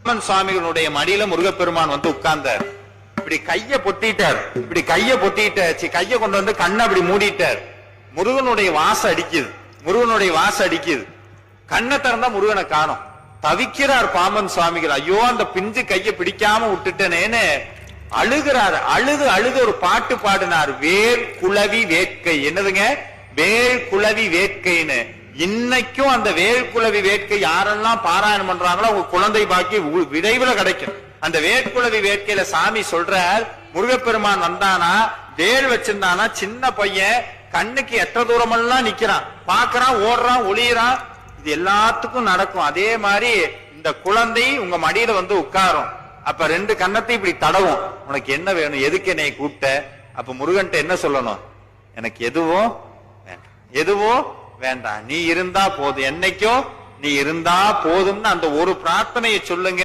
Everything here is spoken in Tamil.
சுவாமிகளுடைய மடியில முருகப்பெருமான் வந்து உட்கார்ந்தார். இப்படி கைய பொத்திட்டார். இப்படி கைய பொத்திட்டாச்சு. கைய கொண்டு வந்து கண்ணை அப்படி மூடிட்டார். முருகனுடைய வாசம் அடிக்குது. முருகனுடைய வாசம் அடிக்குது. கண்ணை திறந்தா முருகனை காணோம். தவிக்கிறார் பாம்பன் சுவாமிகள். ஐயோ, அந்த பிஞ்சு கைய பிடிக்காம விட்டுட்டனேன்னு அழுகிறார். அழுது அழுது ஒரு பாட்டு பாடினார். வேல் குளவி வேட்கை. என்னதுங்க? வேல் குளவி வேட்கைன்னு. இன்னைக்கும் அந்த வேல் குளவி வேட்கை யாரெல்லாம் பாராயணம் பண்றாங்களோ அவங்க குழந்தை பாக்கி விரைவில் கிடைக்கும். அந்த வேட்குளவி வேட்கையில சாமி சொல்றார், முருகப்பெருமான் வந்தானா, வேல் வச்சிருந்தானா, சின்ன பையன் கண்ணுக்கு எட்ட தூரமெல்லாம் நிக்கிறான், பாக்குறான், ஓடுறான், ஒளியறான். இது எல்லாத்துக்கும் நடக்கும். அதே மாதிரி இந்த குழந்தை உங்க மடியில வந்து உட்காரும். அப்ப ரெண்டு கண்ணத்தை இப்படி தடவும். உனக்கு என்ன வேணும்? எதுக்கு என்னை கூப்பிட்ட? அப்ப முருகன்ட்ட என்ன சொல்லணும்? எனக்கு எதுவும் வேண்டாம், எதுவும் வேண்டாம், நீ இருந்தா போதும், என்னைக்கும் நீ இருந்தா போதும்னு அந்த ஒரு பிரார்த்தனையை சொல்லுங்க.